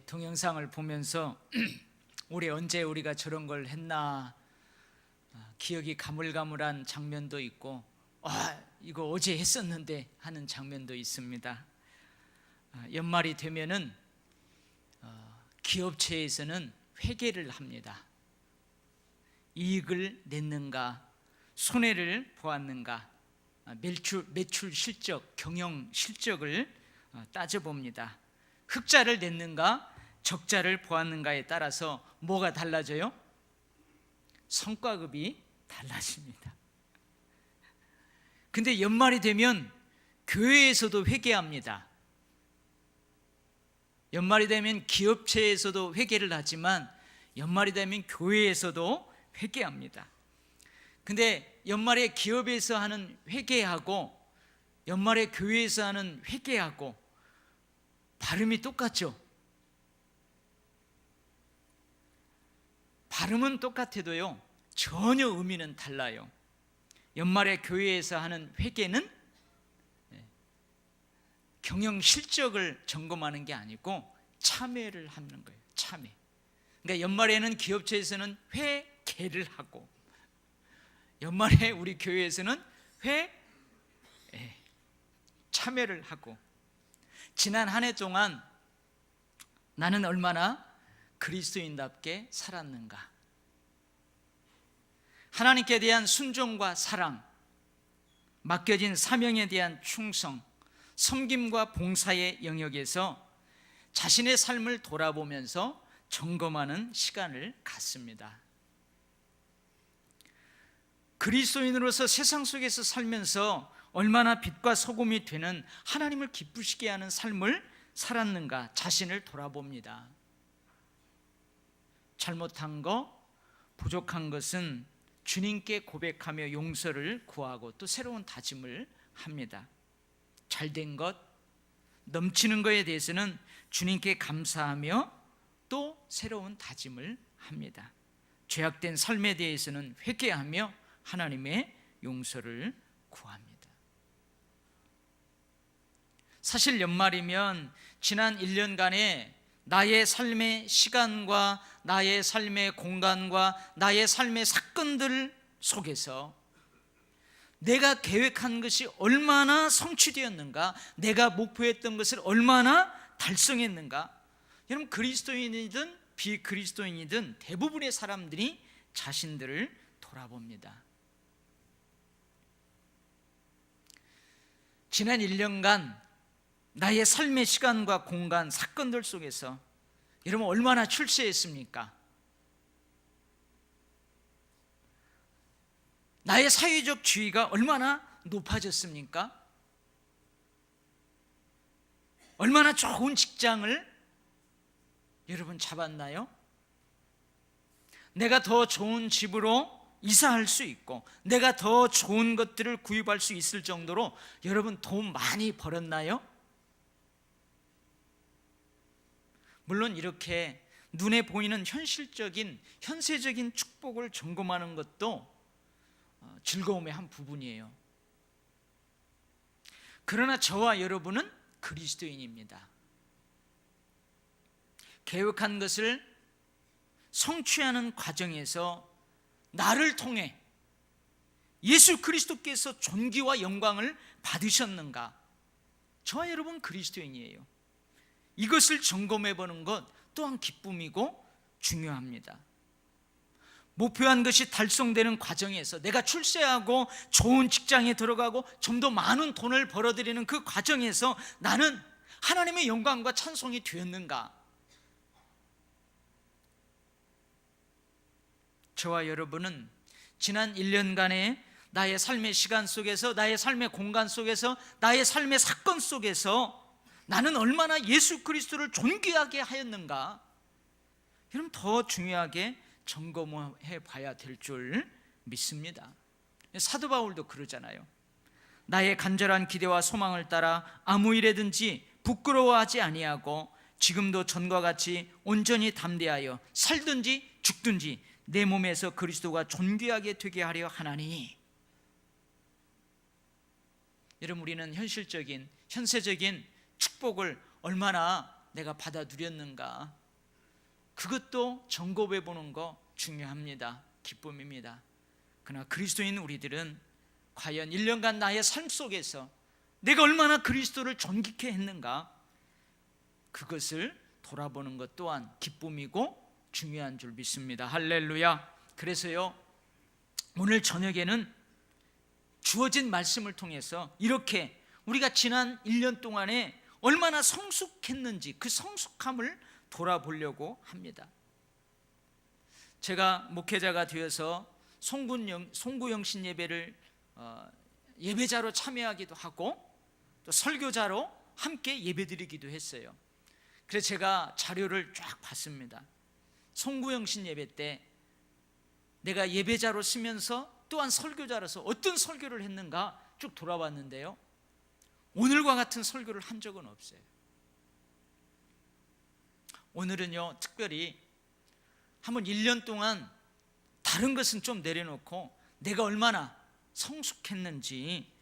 동영상을 보면서 올해 언제 우리가 저런 걸 했나 기억이 가물가물한 장면도 있고 이거 어제 했었는데 하는 장면도 있습니다. 연말이 되면은 기업체에서는 회계를 합니다. 이익을 냈는가, 손해를 보았는가, 매출 실적, 경영 실적을 따져봅니다. 흑자를 냈는가, 적자를 보았는가에 따라서 뭐가 달라져요? 성과급이 달라집니다. 근데 연말이 되면 교회에서도 회계합니다. 연말이 되면 기업체에서도 회계를 하지만 연말이 되면 교회에서도 회계합니다. 근데 연말에 기업에서 하는 회계하고 연말에 교회에서 하는 회계하고 발음이 똑같죠? 발음은 똑같아도요 전혀 의미는 달라요. 연말에 교회에서 하는 회계는 경영 실적을 점검하는 게 아니고 참회를 하는 거예요. 참회. 그러니까 연말에는 기업체에서는 회계를 하고 연말에 우리 교회에서는 참회를 하고 지난 한 해 동안 나는 얼마나 그리스도인답게 살았는가, 하나님께 대한 순종과 사랑, 맡겨진 사명에 대한 충성, 섬김과 봉사의 영역에서 자신의 삶을 돌아보면서 점검하는 시간을 갖습니다. 그리스도인으로서 세상 속에서 살면서 얼마나 빛과 소금이 되는 하나님을 기쁘시게 하는 삶을 살았는가 자신을 돌아봅니다. 잘못한 거, 부족한 것은 주님께 고백하며 용서를 구하고 또 새로운 다짐을 합니다. 잘된 것, 넘치는 것에 대해서는 주님께 감사하며 또 새로운 다짐을 합니다. 죄악된 삶에 대해서는 회개하며 하나님의 용서를 구합니다. 사실 연말이면 지난 1년간의 나의 삶의 시간과 나의 삶의 공간과 나의 삶의 사건들 속에서 내가 계획한 것이 얼마나 성취되었는가, 내가 목표했던 것을 얼마나 달성했는가. 여러분, 그리스도인이든 비그리스도인이든 대부분의 사람들이 자신들을 돌아봅니다. 지난 1년간 나의 삶의 시간과 공간, 사건들 속에서 여러분 얼마나 출세했습니까? 나의 사회적 지위가 얼마나 높아졌습니까? 얼마나 좋은 직장을 여러분 잡았나요? 내가 더 좋은 집으로 이사할 수 있고 내가 더 좋은 것들을 구입할 수 있을 정도로 여러분 돈 많이 벌었나요? 물론 이렇게 눈에 보이는 현실적인 현세적인 축복을 점검하는 것도 즐거움의 한 부분이에요. 그러나 저와 여러분은 그리스도인입니다. 계획한 것을 성취하는 과정에서 나를 통해 예수 그리스도께서 존귀와 영광을 받으셨는가? 저와 여러분 그리스도인이에요. 이것을 점검해 보는 것 또한 기쁨이고 중요합니다. 목표한 것이 달성되는 과정에서 내가 출세하고 좋은 직장에 들어가고 좀 더 많은 돈을 벌어들이는 그 과정에서 나는 하나님의 영광과 찬송이 되었는가? 저와 여러분은 지난 1년간의 나의 삶의 시간 속에서, 나의 삶의 공간 속에서, 나의 삶의 사건 속에서 나는 얼마나 예수 그리스도를 존귀하게 하였는가? 여러분 더 중요하게 점검해 봐야 될 줄 믿습니다. 사도 바울도 그러잖아요. 나의 간절한 기대와 소망을 따라 아무 일에든지 부끄러워하지 아니하고 지금도 전과 같이 온전히 담대하여 살든지 죽든지 내 몸에서 그리스도가 존귀하게 되게 하려 하나니. 여러분 우리는 현실적인 현세적인 축복을 얼마나 내가 받아 누렸는가? 그것도 점검해 보는 거 중요합니다. 기쁨입니다. 그러나 그리스도인 우리들은 과연 1년간 나의 삶 속에서 내가 얼마나 그리스도를 존귀케 했는가? 그것을 돌아보는 것 또한 기쁨이고 중요한 줄 믿습니다. 할렐루야. 그래서요, 오늘 저녁에는 주어진 말씀을 통해서 이렇게 우리가 지난 1년 동안에 얼마나 성숙했는지 그 성숙함을 돌아보려고 합니다. 제가 목회자가 되어서 송구영신 예배를 예배자로 참여하기도 하고 또 설교자로 함께 예배드리기도 했어요. 그래서 제가 자료를 쫙 봤습니다. 송구영신 예배 때 내가 예배자로 쓰면서 또한 설교자로서 어떤 설교를 했는가 쭉 돌아봤는데요, 오늘과 같은 설교를 한 적은 없어요. 오늘은요, 특별히 한번 1년 동안 다른 것은 좀 내려놓고 내가 얼마나 성숙했는지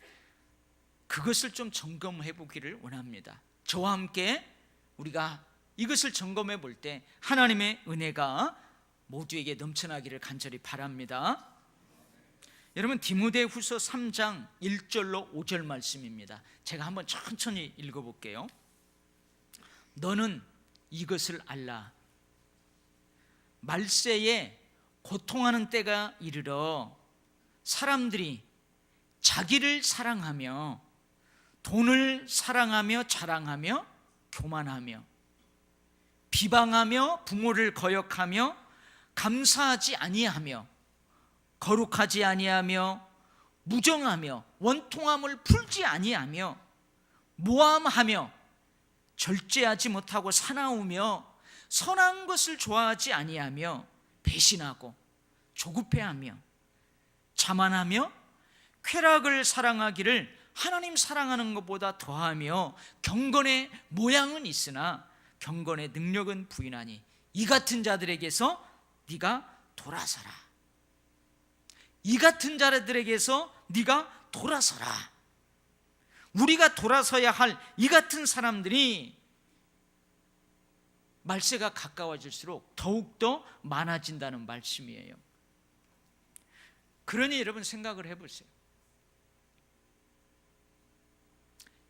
그것을 좀 점검해 보기를 원합니다. 저와 함께 우리가 이것을 점검해 볼 때 하나님의 은혜가 모두에게 넘쳐나기를 간절히 바랍니다. 여러분, 디모데후서 3장 1절로 5절 말씀입니다. 제가 한번 천천히 읽어볼게요. 너는 이것을 알라. 말세에 고통하는 때가 이르러 사람들이 자기를 사랑하며 돈을 사랑하며 자랑하며 교만하며 비방하며 부모를 거역하며 감사하지 아니하며 거룩하지 아니하며 무정하며 원통함을 풀지 아니하며 모함하며 절제하지 못하고 사나우며 선한 것을 좋아하지 아니하며 배신하고 조급해하며 자만하며 쾌락을 사랑하기를 하나님 사랑하는 것보다 더하며 경건의 모양은 있으나 경건의 능력은 부인하니 이 같은 자들에게서 네가 돌아서라. 이 같은 자들에게서 네가 돌아서라. 우리가 돌아서야 할 이 같은 사람들이 말세가 가까워질수록 더욱더 많아진다는 말씀이에요. 그러니 여러분 생각을 해보세요.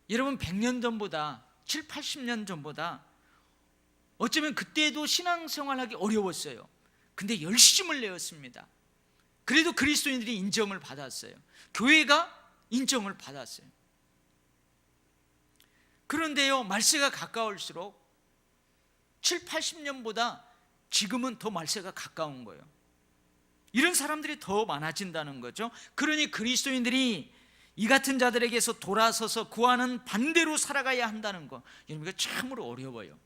여러분 100년 전보다 7, 80년 전보다 어쩌면 그때도 신앙생활하기 어려웠어요. 근데 열심을 내었습니다. 그래도 그리스도인들이 인정을 받았어요. 교회가 인정을 받았어요. 그런데요, 말세가 가까울수록 7, 80년보다 지금은 더 말세가 가까운 거예요. 이런 사람들이 더 많아진다는 거죠. 그러니 그리스도인들이 이 같은 자들에게서 돌아서서 구하는 반대로 살아가야 한다는 거, 여러분, 이거 참으로 어려워요.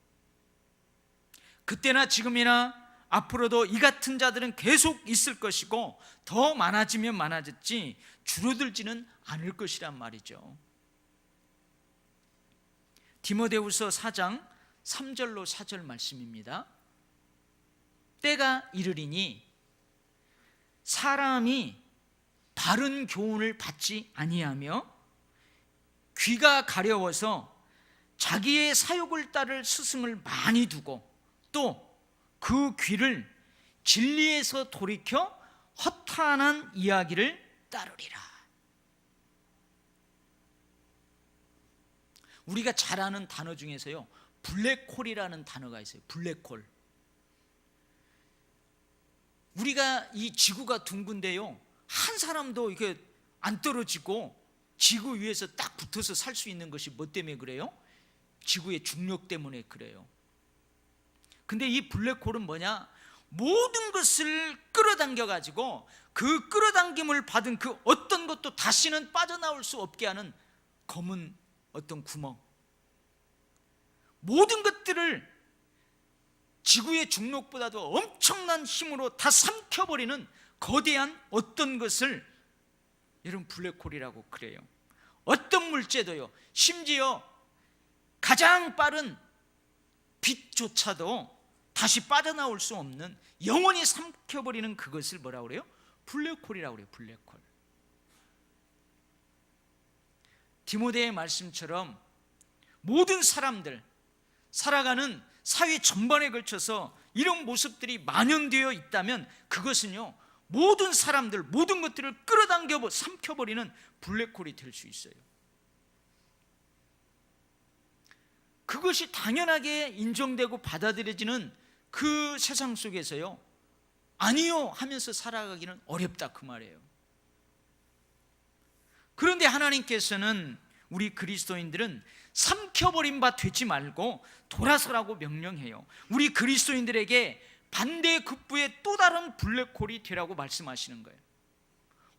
그때나 지금이나 앞으로도 이 같은 자들은 계속 있을 것이고 더 많아지면 많아졌지 줄어들지는 않을 것이란 말이죠. 디모데후서 4장 3절로 4절 말씀입니다. 때가 이르리니 사람이 바른 교훈을 받지 아니하며 귀가 가려워서 자기의 사욕을 따를 스승을 많이 두고 또 그 귀를 진리에서 돌이켜 허탄한 이야기를 따르리라. 우리가 잘 아는 단어 중에서요, 블랙홀이라는 단어가 있어요. 블랙홀. 우리가 이 지구가 둥근데요, 한 사람도 이렇게 안 떨어지고 지구 위에서 딱 붙어서 살 수 있는 것이 뭐 때문에 그래요? 지구의 중력 때문에 그래요. 근데 이 블랙홀은 뭐냐? 모든 것을 끌어당겨 가지고 그 끌어당김을 받은 그 어떤 것도 다시는 빠져나올 수 없게 하는 검은 어떤 구멍, 모든 것들을 지구의 중력보다도 엄청난 힘으로 다 삼켜버리는 거대한 어떤 것을 여러분 블랙홀이라고 그래요. 어떤 물체도요, 심지어 가장 빠른 빛조차도 다시 빠져나올 수 없는, 영원히 삼켜버리는 그것을 뭐라고 그래요? 블랙홀이라고 그래요. 블랙홀. 디모데의 말씀처럼 모든 사람들, 살아가는 사회 전반에 걸쳐서 이런 모습들이 만연되어 있다면 그것은요, 모든 사람들, 모든 것들을 끌어당겨 삼켜버리는 블랙홀이 될 수 있어요. 그것이 당연하게 인정되고 받아들여지는 그 세상 속에서요, 아니요 하면서 살아가기는 어렵다, 그 말이에요. 그런데 하나님께서는 우리 그리스도인들은 삼켜버린 바 되지 말고 돌아서라고 명령해요. 우리 그리스도인들에게 반대급부의 또 다른 블랙홀이 되라고 말씀하시는 거예요.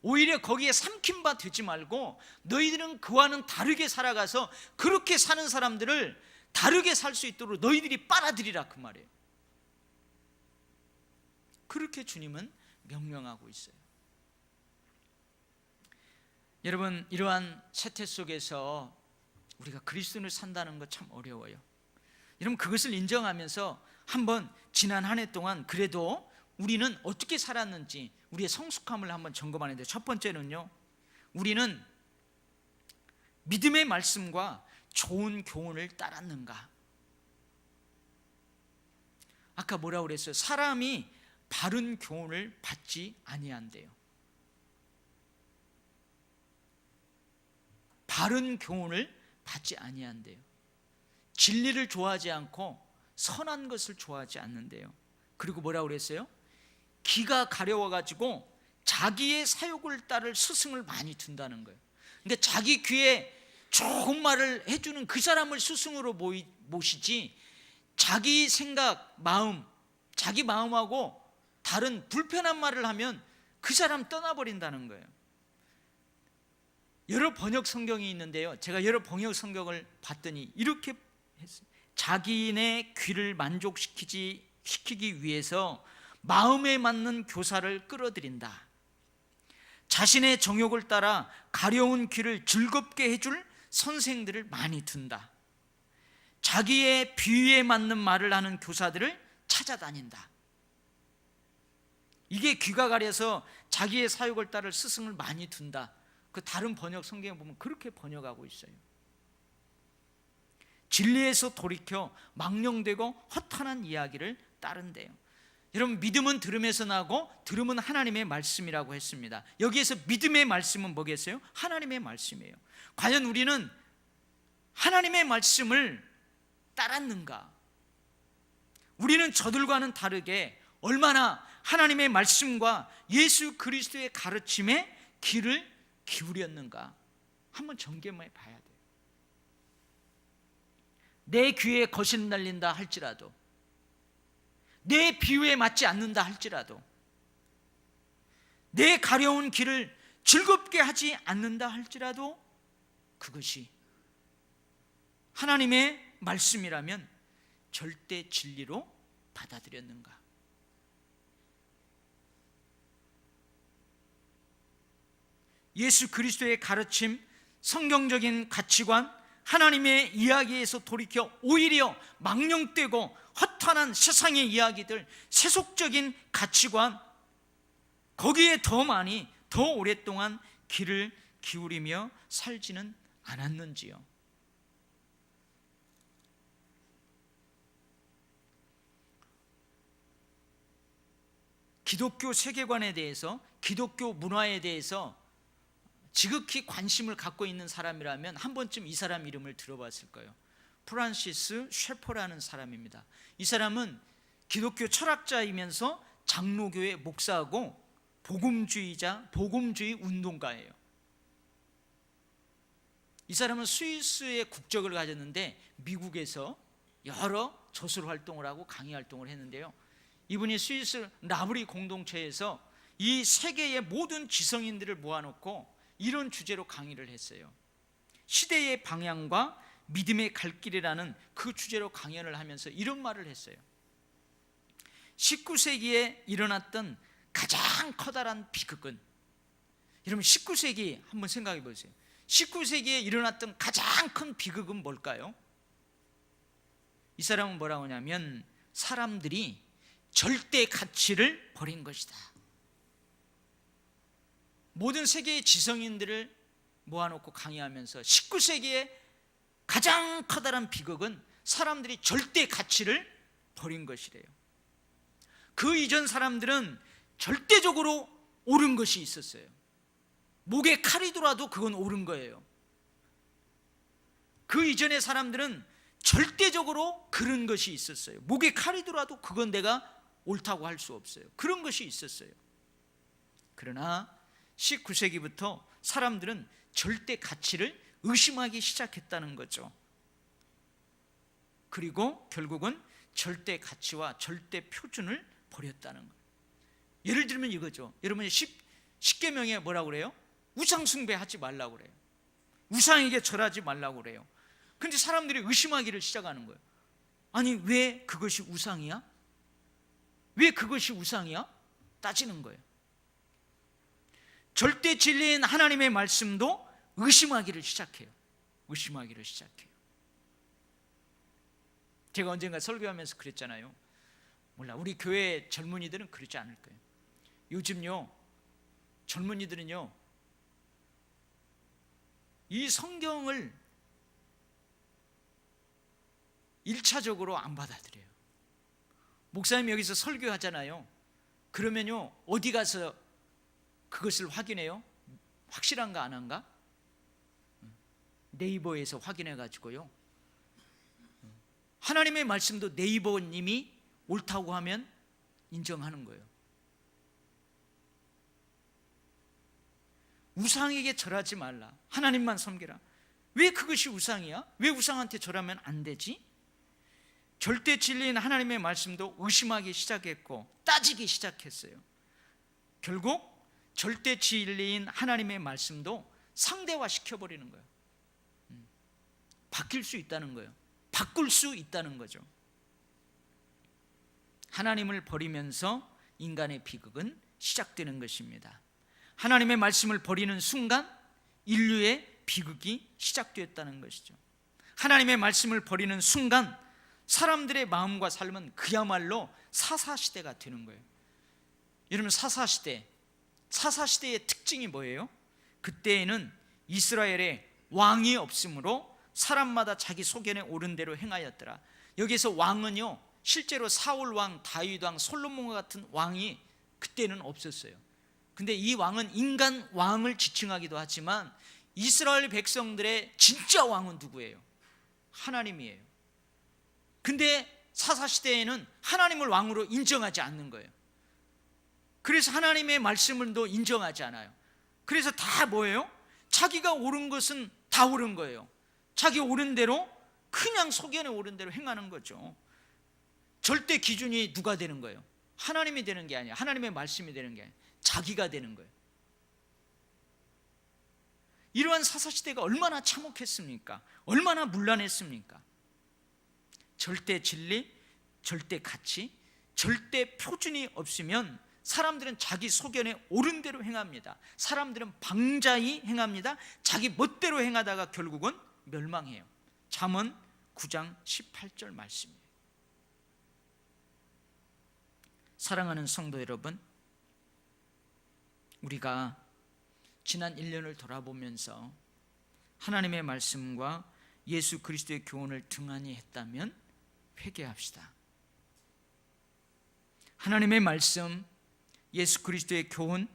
오히려 거기에 삼킨 바 되지 말고 너희들은 그와는 다르게 살아가서 그렇게 사는 사람들을 다르게 살 수 있도록 너희들이 빨아들이라, 그 말이에요. 그렇게 주님은 명령하고 있어요. 여러분, 이러한 세태 속에서 우리가 그리스도인을 산다는 거 참 어려워요. 여러분, 그것을 인정하면서 한번 지난 한 해 동안 그래도 우리는 어떻게 살았는지 우리의 성숙함을 한번 점검하는데, 첫 번째는요, 우리는 믿음의 말씀과 좋은 교훈을 따랐는가? 아까 뭐라고 그랬어요? 사람이 바른 교훈을 받지 아니한대요. 바른 교훈을 받지 아니한대요. 진리를 좋아하지 않고 선한 것을 좋아하지 않는데요. 그리고 뭐라고 그랬어요? 기가 가려워가지고 자기의 사욕을 따를 스승을 많이 둔다는 거예요. 그러니까 자기 귀에 좋은 말을 해주는 그 사람을 스승으로 모시지, 자기 생각, 마음, 자기 마음하고 다른 불편한 말을 하면 그 사람 떠나버린다는 거예요. 여러 번역 성경이 있는데요, 제가 여러 번역 성경을 봤더니 이렇게 했어요. 자기네 귀를 만족시키기 위해서 마음에 맞는 교사를 끌어들인다. 자신의 정욕을 따라 가려운 귀를 즐겁게 해줄 선생들을 많이 둔다. 자기의 비위에 맞는 말을 하는 교사들을 찾아다닌다. 이게 귀가 가려서 자기의 사욕을 따를 스승을 많이 둔다. 그 다른 번역 성경에 보면 그렇게 번역하고 있어요. 진리에서 돌이켜 망령되고 허탄한 이야기를 따른대요. 여러분, 믿음은 들음에서 나고 들음은 하나님의 말씀이라고 했습니다. 여기에서 믿음의 말씀은 뭐겠어요? 하나님의 말씀이에요. 과연 우리는 하나님의 말씀을 따랐는가? 우리는 저들과는 다르게 얼마나 하나님의 말씀과 예수 그리스도의 가르침에 귀를 기울였는가 한번 점검해 봐야 돼요. 내 귀에 거신 날린다 할지라도, 내 비유에 맞지 않는다 할지라도, 내 가려운 길을 즐겁게 하지 않는다 할지라도 그것이 하나님의 말씀이라면 절대 진리로 받아들였는가? 예수 그리스도의 가르침, 성경적인 가치관, 하나님의 이야기에서 돌이켜 오히려 망령되고 허탄한 세상의 이야기들, 세속적인 가치관, 거기에 더 많이, 더 오랫동안 귀를 기울이며 살지는 않았는지요? 기독교 세계관에 대해서, 기독교 문화에 대해서 지극히 관심을 갖고 있는 사람이라면 한 번쯤 이 사람 이름을 들어봤을 거예요. 프란시스 셰퍼라는 사람입니다. 이 사람은 기독교 철학자이면서 장로교의 목사하고 복음주의 운동가예요. 이 사람은 스위스의 국적을 가졌는데 미국에서 여러 저술 활동을 하고 강의 활동을 했는데요, 이분이 스위스 라브리 공동체에서 이 세계의 모든 지성인들을 모아놓고 이런 주제로 강의를 했어요. 시대의 방향과 믿음의 갈 길이라는 그 주제로 강연을 하면서 이런 말을 했어요. 19세기에 일어났던 가장 커다란 비극은, 여러분 19세기 한번 생각해 보세요. 19세기에 일어났던 가장 큰 비극은 뭘까요? 이 사람은 뭐라고 하냐면 사람들이 절대 가치를 버린 것이다. 모든 세계의 지성인들을 모아놓고 강의하면서 19세기의 가장 커다란 비극은 사람들이 절대 가치를 버린 것이래요. 그 이전 사람들은 절대적으로 옳은 것이 있었어요. 목에 칼이 들어와도 그건 옳은 거예요. 그 이전의 사람들은 절대적으로 그런 것이 있었어요. 목에 칼이 들어와도 그건 내가 옳다고 할 수 없어요. 그런 것이 있었어요. 그러나 19세기부터 사람들은 절대 가치를 의심하기 시작했다는 거죠. 그리고 결국은 절대 가치와 절대 표준을 버렸다는 거예요. 예를 들면 이거죠. 여러분이 10계명에 뭐라고 그래요? 우상 숭배하지 말라고 그래요. 우상에게 절하지 말라고 그래요. 그런데 사람들이 의심하기를 시작하는 거예요. 아니, 왜 그것이 우상이야? 왜 그것이 우상이야? 따지는 거예요. 절대 진리인 하나님의 말씀도 의심하기를 시작해요. 의심하기를 시작해요. 제가 언젠가 설교하면서 그랬잖아요. 몰라, 우리 교회 젊은이들은 그러지 않을 거예요. 요즘요, 젊은이들은요, 이 성경을 1차적으로 안 받아들여요. 목사님 여기서 설교하잖아요. 그러면요, 어디 가서 그것을 확인해요? 확실한가 안 한가? 네이버에서 확인해 가지고요, 하나님의 말씀도 네이버님이 옳다고 하면 인정하는 거예요. 우상에게 절하지 말라, 하나님만 섬기라. 왜 그것이 우상이야? 왜 우상한테 절하면 안 되지? 절대 진리인 하나님의 말씀도 의심하기 시작했고 따지기 시작했어요. 결국 절대 진리인 하나님의 말씀도 상대화 시켜버리는 거예요. 바뀔 수 있다는 거예요. 바꿀 수 있다는 거죠. 하나님을 버리면서 인간의 비극은 시작되는 것입니다. 하나님의 말씀을 버리는 순간 인류의 비극이 시작되었다는 것이죠. 하나님의 말씀을 버리는 순간 사람들의 마음과 삶은 그야말로 사사시대가 되는 거예요. 여러분, 사사시대의 특징이 뭐예요? 그때에는 이스라엘에 왕이 없으므로 사람마다 자기 소견에 옳은 대로 행하였더라. 여기서 왕은요, 실제로 사울 왕, 다윗 왕, 솔로몬과 같은 왕이 그때는 없었어요. 근데 이 왕은 인간 왕을 지칭하기도 하지만 이스라엘 백성들의 진짜 왕은 누구예요? 하나님이에요. 근데 사사시대에는 하나님을 왕으로 인정하지 않는 거예요. 그래서 하나님의 말씀을도 인정하지 않아요. 그래서 다 뭐예요? 자기가 옳은 것은 다 옳은 거예요. 자기 옳은 대로, 그냥 소견에 옳은 대로 행하는 거죠. 절대 기준이 누가 되는 거예요? 하나님이 되는 게 아니야. 하나님의 말씀이 되는 게 아니야. 자기가 되는 거예요. 이러한 사사시대가 얼마나 참혹했습니까? 얼마나 문란했습니까? 절대 진리, 절대 가치, 절대 표준이 없으면 사람들은 자기 소견에 옳은 대로 행합니다. 사람들은 방자히 행합니다. 자기 멋대로 행하다가 결국은 멸망해요. 잠언 9장 18절 말씀이에요. 사랑하는 성도 여러분, 우리가 지난 1년을 돌아보면서 하나님의 말씀과 예수 그리스도의 교훈을 등한히 했다면 회개합시다. 하나님의 말씀, 예수 그리스도의 교훈,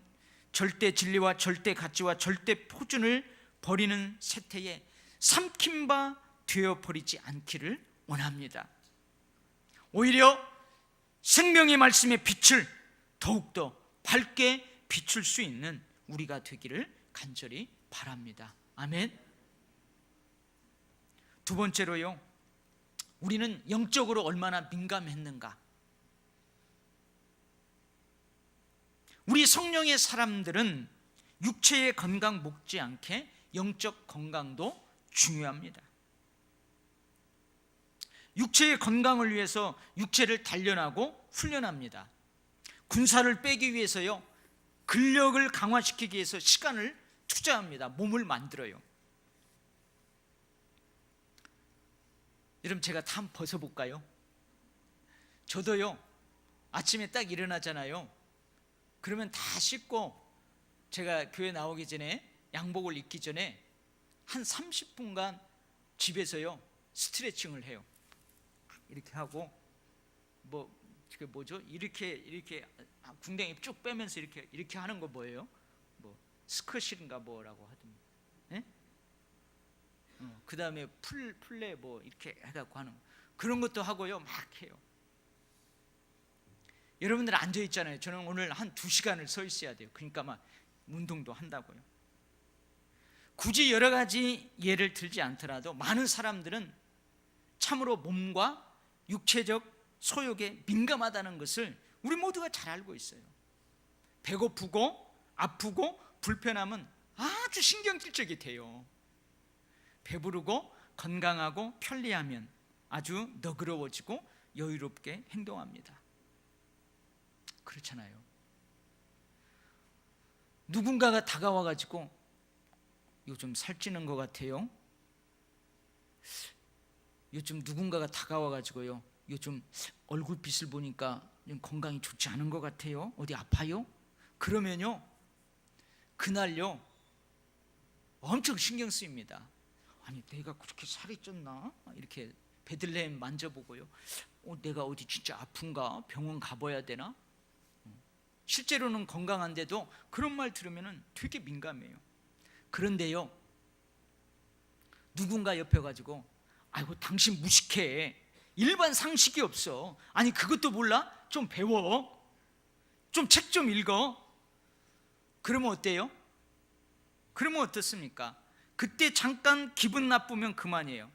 절대 진리와 절대 가치와 절대 표준을 버리는 세태에 삼킨 바 되어버리지 않기를 원합니다. 오히려 생명의 말씀의 빛을 더욱더 밝게 비출 수 있는 우리가 되기를 간절히 바랍니다. 아멘. 두 번째로요, 우리는 영적으로 얼마나 민감했는가. 우리 성령의 사람들은 육체의 건강 못지않게 영적 건강도 중요합니다. 육체의 건강을 위해서 육체를 단련하고 훈련합니다. 군사를 빼기 위해서요, 근력을 강화시키기 위해서 시간을 투자합니다. 몸을 만들어요. 여러분, 제가 다 한번 벗어볼까요? 저도요, 아침에 딱 일어나잖아요. 그러면 다 씻고 제가 교회 나오기 전에, 양복을 입기 전에 한 30분간 집에서요 스트레칭을 해요. 이렇게 하고 뭐 그게 뭐죠? 이렇게 궁뎅이 쭉 빼면서 이렇게 하는 거 뭐예요? 뭐 스쿼시인가 뭐라고 하던데. 예? 그 다음에 풀레 뭐 이렇게 해갖고 하는 거. 그런 것도 하고요, 막 해요. 여러분들 앉아 있잖아요. 저는 오늘 한 2시간을 서 있어야 돼요. 그러니까 막 운동도 한다고요. 굳이 여러 가지 예를 들지 않더라도 많은 사람들은 참으로 몸과 육체적 소욕에 민감하다는 것을 우리 모두가 잘 알고 있어요. 배고프고 아프고 불편함은 아주 신경질적이 돼요. 배부르고 건강하고 편리하면 아주 너그러워지고 여유롭게 행동합니다. 그렇잖아요. 누군가가 다가와가지고 요즘 살찌는 것 같아요. 요즘 누군가가 다가와가지고요, 요즘 얼굴빛을 보니까 좀 건강이 좋지 않은 것 같아요. 어디 아파요? 그러면요, 그날요 엄청 신경 쓰입니다. 아니 내가 그렇게 살이 쪘나? 이렇게 베들레헴 만져보고요, 내가 어디 진짜 아픈가? 병원 가봐야 되나? 실제로는 건강한데도 그런 말 들으면 되게 민감해요. 그런데요, 누군가 옆에 가지고 아이고 당신 무식해, 일반 상식이 없어, 아니 그것도 몰라? 좀 배워, 좀 책 좀 읽어. 그러면 어때요? 그러면 어떻습니까? 그때 잠깐 기분 나쁘면 그만이에요.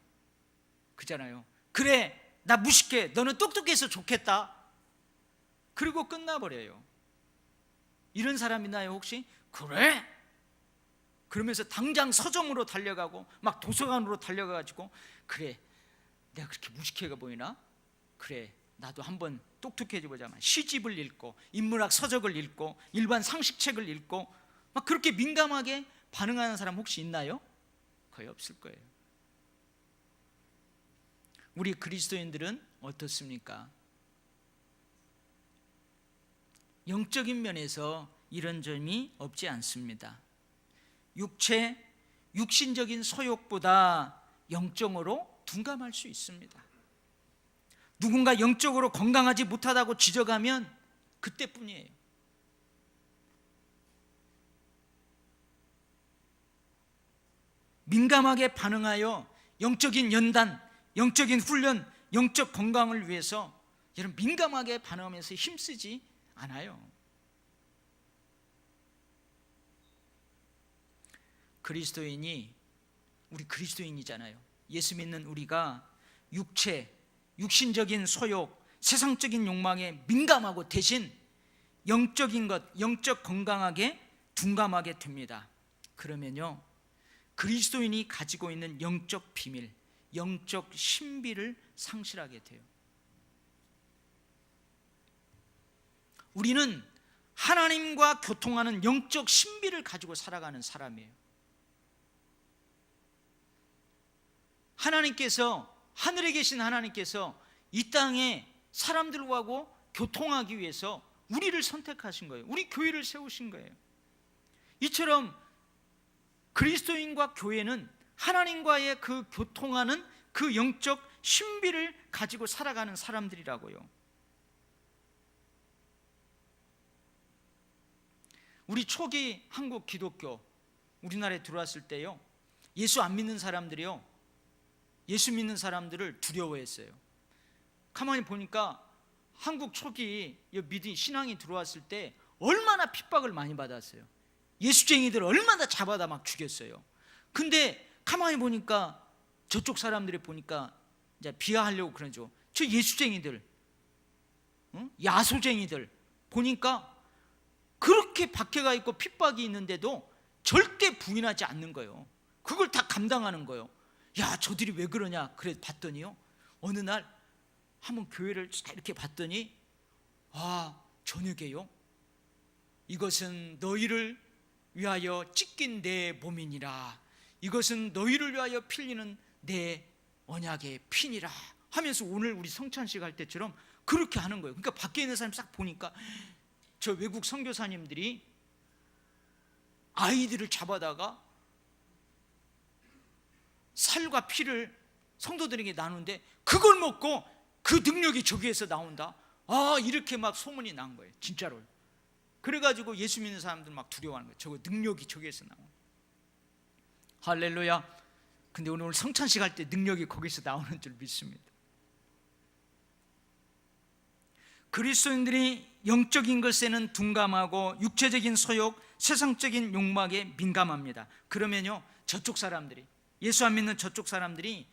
그잖아요. 그래 나 무식해, 너는 똑똑해서 좋겠다. 그리고 끝나버려요. 이런 사람 있나요 혹시? 그래? 그러면서 당장 서점으로 달려가고 막 도서관으로 달려가가지고, 그래 내가 그렇게 무식해가 보이나? 그래 나도 한번 똑똑해져 보자. 시집을 읽고 인문학 서적을 읽고 일반 상식책을 읽고 막 그렇게 민감하게 반응하는 사람 혹시 있나요? 거의 없을 거예요. 우리 그리스도인들은 어떻습니까? 영적인 면에서 이런 점이 없지 않습니다. 육신적인 소욕보다 영적으로 둔감할 수 있습니다. 누군가 영적으로 건강하지 못하다고 지적하면 그때뿐이에요. 민감하게 반응하여 영적인 연단, 영적인 훈련, 영적 건강을 위해서 여러분 민감하게 반응하면서 힘쓰지 않아요. 우리 그리스도인이잖아요. 예수 믿는 우리가 육신적인 소욕, 세상적인 욕망에 민감하고 대신 영적인 것, 영적 건강하게 둔감하게 됩니다. 그러면요, 그리스도인이 가지고 있는 영적 비밀, 영적 신비를 상실하게 돼요. 우리는 하나님과 교통하는 영적 신비를 가지고 살아가는 사람이에요. 하늘에 계신 하나님께서 이 땅에 사람들하고 교통하기 위해서 우리를 선택하신 거예요. 우리 교회를 세우신 거예요. 이처럼 그리스도인과 교회는 하나님과의 그 교통하는 그 영적 신비를 가지고 살아가는 사람들이라고요. 우리 초기 한국 기독교 우리나라에 들어왔을 때요, 예수 안 믿는 사람들이요, 예수 믿는 사람들을 두려워했어요. 가만히 보니까 한국 초기 신앙이 들어왔을 때 얼마나 핍박을 많이 받았어요. 예수쟁이들 얼마나 잡아다 막 죽였어요. 근데 가만히 보니까 저쪽 사람들이 보니까 이제 비하하려고 그러죠. 저 예수쟁이들, 야소쟁이들 보니까 그렇게 박해가 있고 핍박이 있는데도 절대 부인하지 않는 거예요. 그걸 다 감당하는 거예요. 야, 저들이 왜 그러냐? 그래 봤더니요, 어느 날 한번 교회를 이렇게 봤더니, 저녁에요, 이것은 너희를 위하여 찢긴 내 몸이니라, 이것은 너희를 위하여 필리는 내 언약의 피니라 하면서 오늘 우리 성찬식 할 때처럼 그렇게 하는 거예요. 그러니까 밖에 있는 사람 싹 보니까 저 외국 선교사님들이 아이들을 잡아다가 살과 피를 성도들에게 나누는데 그걸 먹고 그 능력이 저기에서 나온다. 이렇게 막 소문이 난 거예요. 진짜로. 그래가지고 예수 믿는 사람들 막 두려워하는 거예요. 저거 능력이 저기에서 나온. 할렐루야. 근데 오늘 성찬식 할 때 능력이 거기서 나오는 줄 믿습니다. 그리스도인들이 영적인 것에는 둔감하고 육체적인 소욕, 세상적인 욕망에 민감합니다. 그러면요, 저쪽 사람들이, 예수 안 믿는 저쪽 사람들이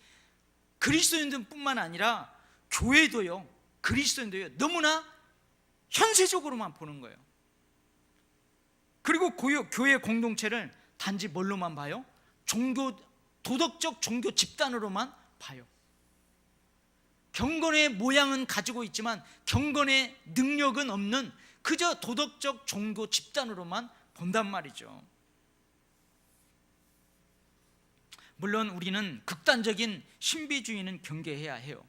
그리스도인들뿐만 아니라 교회도요, 그리스도인도요, 너무나 현세적으로만 보는 거예요. 그리고 교회 공동체를 단지 뭘로만 봐요? 도덕적 종교 집단으로만 봐요. 경건의 모양은 가지고 있지만 경건의 능력은 없는 그저 도덕적 종교 집단으로만 본단 말이죠. 물론 우리는 극단적인 신비주의는 경계해야 해요.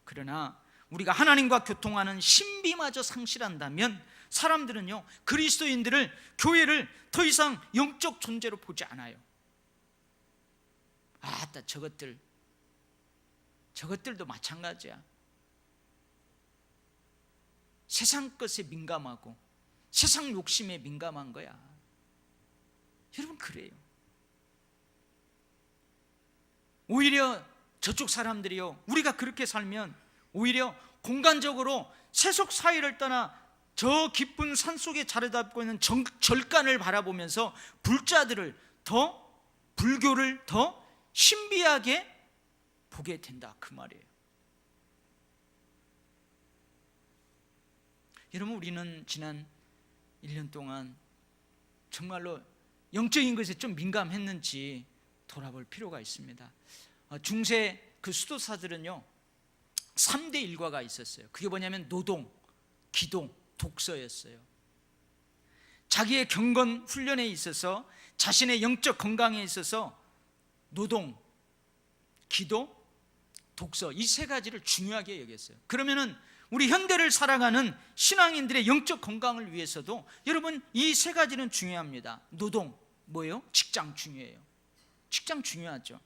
그러나 우리가 하나님과 교통하는 신비마저 상실한다면 사람들은요, 그리스도인들을, 교회를 더 이상 영적 존재로 보지 않아요. 저것들도 마찬가지야. 세상 것에 민감하고 세상 욕심에 민감한 거야. 여러분, 그래요. 오히려 저쪽 사람들이요, 우리가 그렇게 살면 오히려 공간적으로 세속 사회를 떠나 저 깊은 산속에 자리 잡고 있는 절간을 바라보면서 불교를 더 신비하게 보게 된다, 그 말이에요. 여러분, 우리는 지난 1년 동안 정말로 영적인 것에 좀 민감했는지 돌아볼 필요가 있습니다. 중세 그 수도사들은요 3대 일과가 있었어요. 그게 뭐냐면 노동, 기도, 독서였어요. 자기의 경건 훈련에 있어서, 자신의 영적 건강에 있어서 노동, 기도, 독서, 이 세 가지를 중요하게 여겼어요. 그러면은 우리 현대를 살아가는 신앙인들의 영적 건강을 위해서도 여러분, 이 세 가지는 중요합니다. 노동 뭐예요? 직장 중요해요. 직장 중요하죠.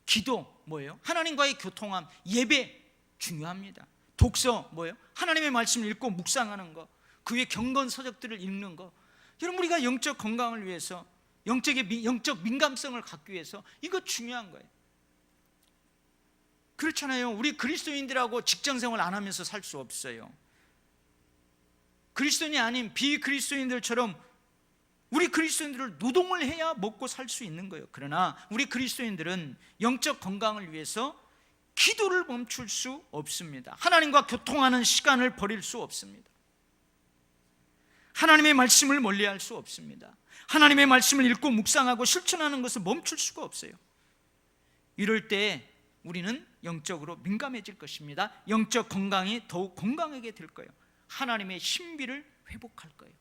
기도 뭐예요? 하나님과의 교통함, 예배 중요합니다. 독서 뭐예요? 하나님의 말씀을 읽고 묵상하는 거, 그 위에 경건 서적들을 읽는 거. 여러분, 우리가 영적 건강을 위해서, 영적 민감성을 갖기 위해서 이거 중요한 거예요. 그렇잖아요. 우리 그리스도인들하고 직장생활 안 하면서 살 수 없어요. 그리스도인이 아닌 비그리스도인들처럼 우리 그리스도인들을 노동을 해야 먹고 살 수 있는 거예요. 그러나 우리 그리스도인들은 영적 건강을 위해서 기도를 멈출 수 없습니다. 하나님과 교통하는 시간을 버릴 수 없습니다. 하나님의 말씀을 멀리할 수 없습니다. 하나님의 말씀을 읽고 묵상하고 실천하는 것을 멈출 수가 없어요. 이럴 때 우리는 영적으로 민감해질 것입니다. 영적 건강이 더욱 건강하게 될 거예요. 하나님의 신비를 회복할 거예요.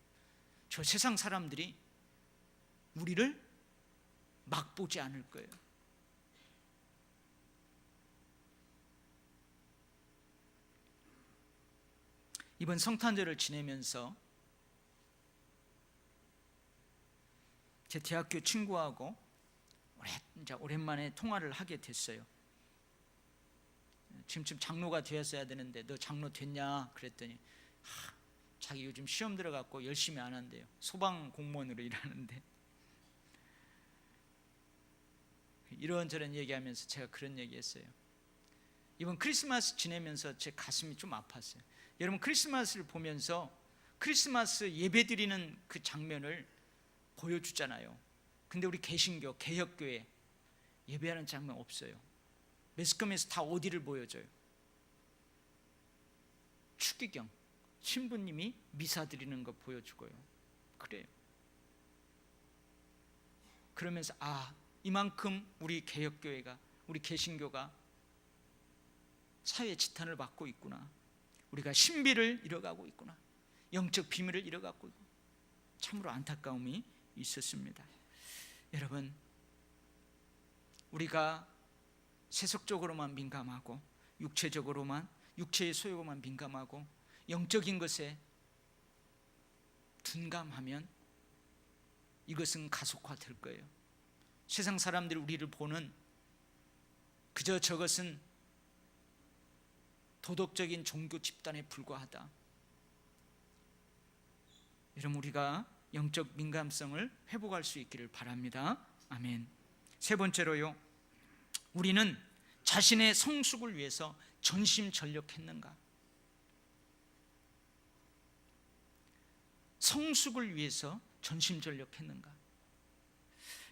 저 세상 사람들이 우리를 막 보지 않을 거예요. 이번 성탄절을 지내면서 제 대학교 친구하고 오랜만에 통화를 하게 됐어요. 지금쯤 장로가 되었어야 되는데 너 장로 됐냐? 그랬더니 자기 요즘 시험 들어갖고 열심히 안 한대요. 소방 공무원으로 일하는데. 이런저런 얘기하면서 제가 그런 얘기했어요. 이번 크리스마스 지내면서 제 가슴이 좀 아팠어요. 여러분, 크리스마스를 보면서 크리스마스 예배 드리는 그 장면을 보여주잖아요. 근데 우리 개신교, 개혁교회 예배하는 장면 없어요. 매스컴에서 다 어디를 보여줘요? 추기경, 신부님이 미사 드리는 거 보여주고요. 그래요. 그러면서 이만큼 우리 개혁교회가, 우리 개신교가 사회 지탄을 받고 있구나. 우리가 신비를 잃어가고 있구나. 영적 비밀을 잃어가고 있구나. 참으로 안타까움이 있었습니다. 여러분, 우리가 세속적으로만 민감하고 육체적으로만, 육체의 소욕에만 민감하고 영적인 것에 둔감하면 이것은 가속화될 거예요. 세상 사람들이 우리를 보는 그저 저것은 도덕적인 종교 집단에 불과하다. 여러분, 우리가 영적 민감성을 회복할 수 있기를 바랍니다. 아멘. 세 번째로요, 우리는 자신의 성숙을 위해서 전심전력했는가? 성숙을 위해서 전심전력했는가?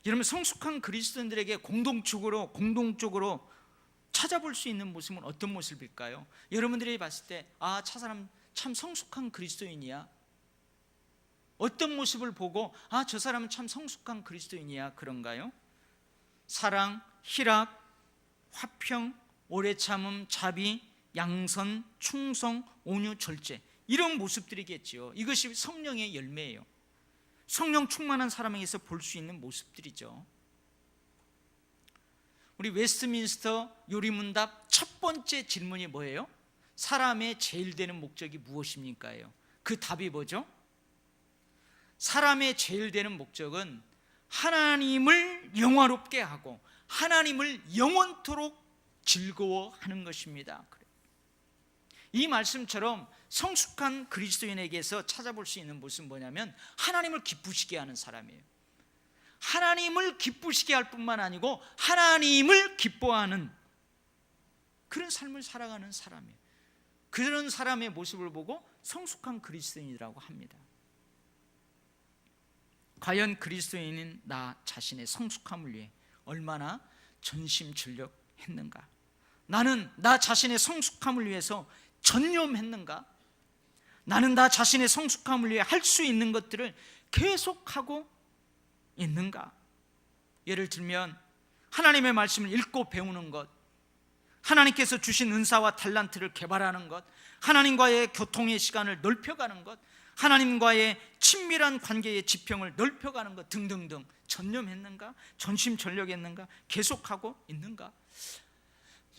여러분, 성숙한 그리스도인들에게 공동적으로 찾아볼 수 있는 모습은 어떤 모습일까요? 여러분들이 봤을 때 저 사람 참 성숙한 그리스도인이야, 어떤 모습을 보고 저 사람은 참 성숙한 그리스도인이야, 그런가요? 사랑, 희락, 화평, 오래 참음, 자비, 양선, 충성, 온유, 절제, 이런 모습들이겠지요. 이것이 성령의 열매예요. 성령 충만한 사람에게서 볼 수 있는 모습들이죠. 우리 웨스트민스터 요리문답 첫 번째 질문이 뭐예요? 사람의 제일 되는 목적이 무엇입니까요? 그 답이 뭐죠? 사람의 제일 되는 목적은 하나님을 영화롭게 하고 하나님을 영원토록 즐거워하는 것입니다. 이 말씀처럼 성숙한 그리스도인에게서 찾아볼 수 있는 모습은 뭐냐면 하나님을 기쁘시게 하는 사람이에요. 하나님을 기쁘시게 할 뿐만 아니고 하나님을 기뻐하는 그런 삶을 살아가는 사람이에요. 그런 사람의 모습을 보고 성숙한 그리스도인이라고 합니다. 과연 그리스도인인 나 자신의 성숙함을 위해 얼마나 전심전력했는가? 나는 나 자신의 성숙함을 위해서 전념했는가? 나는 나 자신의 성숙함을 위해 할 수 있는 것들을 계속하고 있는가? 예를 들면 하나님의 말씀을 읽고 배우는 것, 하나님께서 주신 은사와 탤런트를 개발하는 것, 하나님과의 교통의 시간을 넓혀가는 것, 하나님과의 친밀한 관계의 지평을 넓혀가는 것 등등등 전념했는가? 전심전력했는가? 계속하고 있는가?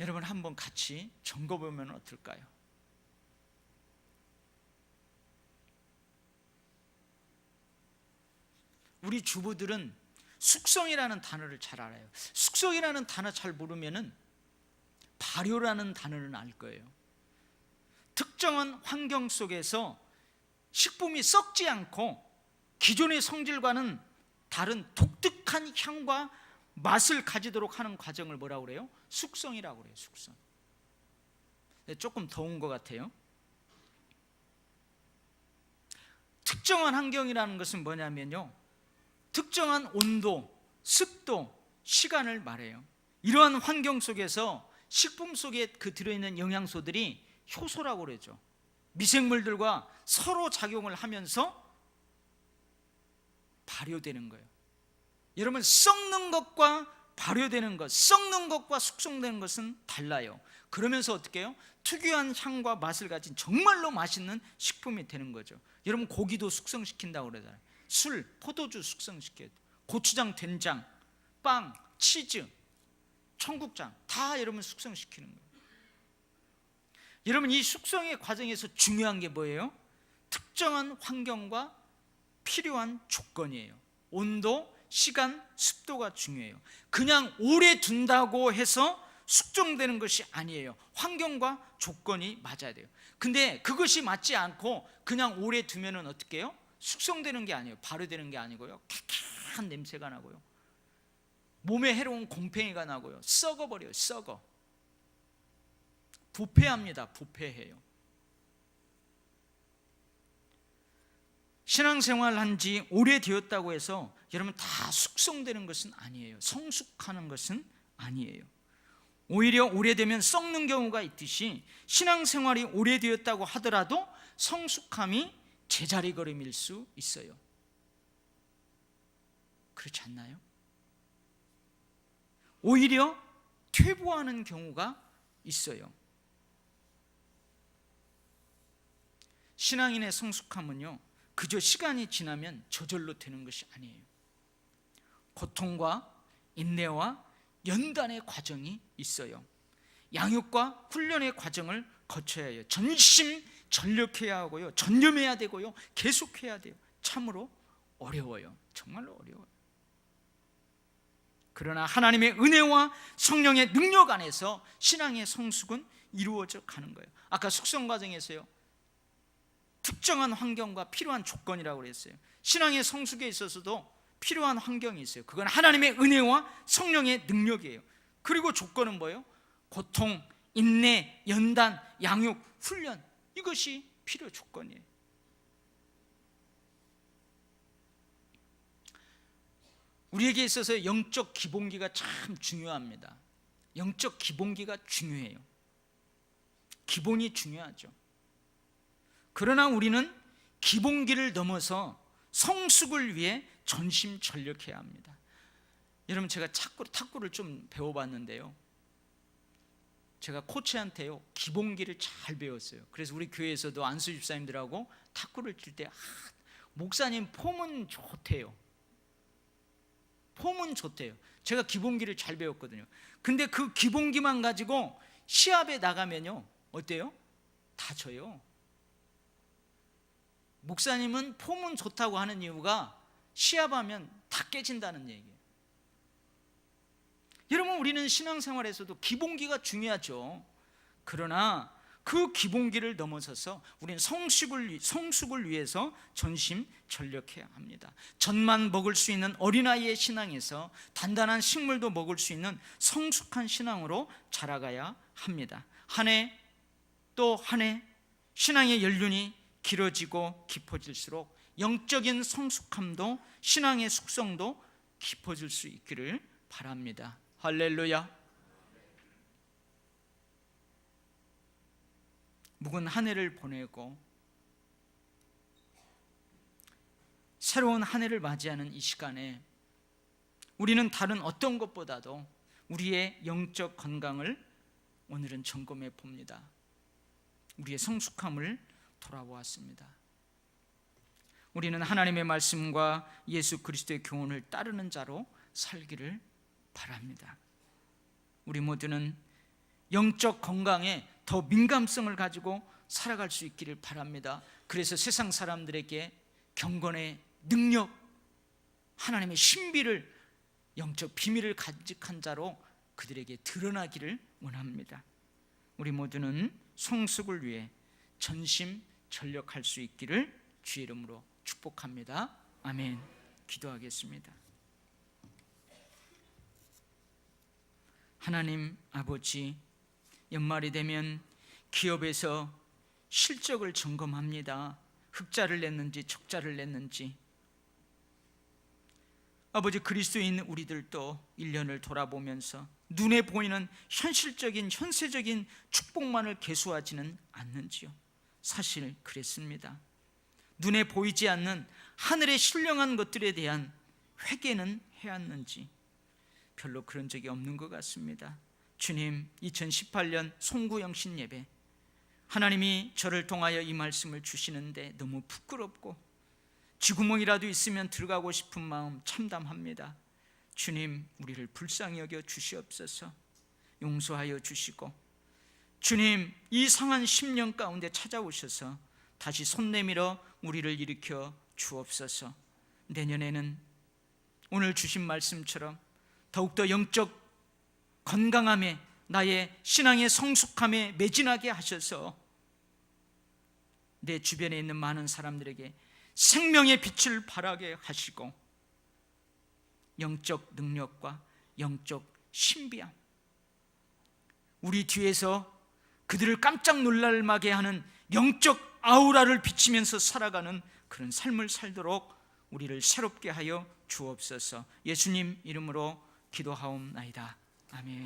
여러분, 한번 같이 점검해보면 어떨까요? 우리 주부들은 숙성이라는 단어를 잘 알아요. 숙성이라는 단어 잘 모르면은 발효라는 단어는 알 거예요. 특정한 환경 속에서 식품이 썩지 않고 기존의 성질과는 다른 독특한 향과 맛을 가지도록 하는 과정을 뭐라고 그래요? 숙성이라고 그래요. 숙성. 조금 더운 것 같아요. 특정한 환경이라는 것은 뭐냐면요, 특정한 온도, 습도, 시간을 말해요. 이러한 환경 속에서 식품 속에 그 들어있는 영양소들이 효소라고 그러죠. 미생물들과 서로 작용을 하면서 발효되는 거예요. 여러분, 썩는 것과 발효되는 것, 썩는 것과 숙성되는 것은 달라요. 그러면서 어떻게 해요? 특유한 향과 맛을 가진 정말로 맛있는 식품이 되는 거죠. 여러분, 고기도 숙성시킨다고 그러잖아요. 술, 포도주 숙성시켜요. 고추장, 된장, 빵, 치즈, 청국장 다 여러분 숙성시키는 거예요. 여러분, 이 숙성의 과정에서 중요한 게 뭐예요? 특정한 환경과 필요한 조건이에요. 온도, 시간, 습도가 중요해요. 그냥 오래 둔다고 해서 숙성되는 것이 아니에요. 환경과 조건이 맞아야 돼요. 근데 그것이 맞지 않고 그냥 오래 두면은 어떻게 해요? 숙성되는 게 아니에요. 발효되는 게 아니고요, 캬캬한 냄새가 나고요, 몸에 해로운 곰팡이가 나고요, 썩어버려요. 썩어. 부패합니다. 부패해요. 신앙생활 한 지 오래되었다고 해서 여러분 다 숙성되는 것은 아니에요. 성숙하는 것은 아니에요. 오히려 오래되면 썩는 경우가 있듯이 신앙생활이 오래되었다고 하더라도 성숙함이 제자리걸음일 수 있어요. 그렇지 않나요? 오히려 퇴보하는 경우가 있어요. 신앙인의 성숙함은요, 그저 시간이 지나면 저절로 되는 것이 아니에요. 고통과 인내와 연단의 과정이 있어요. 양육과 훈련의 과정을 거쳐야 해요. 전심전력해야 하고요, 전념해야 되고요, 계속해야 돼요. 참으로 어려워요. 정말로 어려워요. 그러나 하나님의 은혜와 성령의 능력 안에서 신앙의 성숙은 이루어져 가는 거예요. 아까 숙성 과정에서요, 특정한 환경과 필요한 조건이라고 그랬어요. 신앙의 성숙에 있어서도 필요한 환경이 있어요. 그건 하나님의 은혜와 성령의 능력이에요. 그리고 조건은 뭐예요? 고통, 인내, 연단, 양육, 훈련, 이것이 필요 조건이에요. 우리에게 있어서 영적 기본기가 참 중요합니다. 영적 기본기가 중요해요. 기본이 중요하죠. 그러나 우리는 기본기를 넘어서 성숙을 위해 전심전력해야 합니다. 여러분, 제가 탁구를 좀 배워봤는데요, 제가 코치한테요 기본기를 잘 배웠어요. 그래서 우리 교회에서도 안수 집사님들하고 탁구를 칠 때 목사님 폼은 좋대요. 폼은 좋대요. 제가 기본기를 잘 배웠거든요. 근데 그 기본기만 가지고 시합에 나가면요 어때요? 다 져요. 목사님은 폼은 좋다고 하는 이유가 시합하면 다 깨진다는 얘기예요. 여러분, 우리는 신앙생활에서도 기본기가 중요하죠. 그러나 그 기본기를 넘어서서 우리는 성숙을 위해서 전심전력해야 합니다. 젖만 먹을 수 있는 어린아이의 신앙에서 단단한 식물도 먹을 수 있는 성숙한 신앙으로 자라가야 합니다. 한 해 또 한 해 신앙의 연륜이 길어지고 깊어질수록 영적인 성숙함도 신앙의 숙성도 깊어질 수 있기를 바랍니다. 할렐루야. 묵은 한 해를 보내고 새로운 한 해를 맞이하는 이 시간에 우리는 다른 어떤 것보다도 우리의 영적 건강을 오늘은 점검해 봅니다. 우리의 성숙함을 돌아보았습니다. 우리는 하나님의 말씀과 예수 그리스도의 교훈을 따르는 자로 살기를 바랍니다. 우리 모두는 영적 건강에 더 민감성을 가지고 살아갈 수 있기를 바랍니다. 그래서 세상 사람들에게 경건의 능력, 하나님의 신비를, 영적 비밀을 간직한 자로 그들에게 드러나기를 원합니다. 우리 모두는 성숙을 위해 전심전력할 수 있기를 주의 이름으로 축복합니다. 아멘. 기도하겠습니다. 하나님 아버지, 연말이 되면 기업에서 실적을 점검합니다. 흑자를 냈는지 적자를 냈는지. 아버지, 그리스도인 우리들도 1년을 돌아보면서 눈에 보이는 현실적인 현세적인 축복만을 계수하지는 않는지요? 사실 그랬습니다. 눈에 보이지 않는 하늘의 신령한 것들에 대한 회개는 해왔는지 별로 그런 적이 없는 것 같습니다. 주님, 2018년 송구영신 예배, 하나님이 저를 통하여 이 말씀을 주시는데 너무 부끄럽고 쥐구멍이라도 있으면 들어가고 싶은 마음 참담합니다. 주님, 우리를 불쌍히 여겨 주시옵소서. 용서하여 주시고, 주님, 이 상한 10년 가운데 찾아오셔서 다시 손 내밀어 우리를 일으켜 주옵소서. 내년에는 오늘 주신 말씀처럼 더욱더 영적 건강함에, 나의 신앙의 성숙함에 매진하게 하셔서 내 주변에 있는 많은 사람들에게 생명의 빛을 발하게 하시고, 영적 능력과 영적 신비함, 우리 뒤에서 그들을 깜짝 놀랄만하게 하는 영적 아우라를 비치면서 살아가는 그런 삶을 살도록 우리를 새롭게 하여 주옵소서. 예수님 이름으로 기도하옵나이다. 아멘.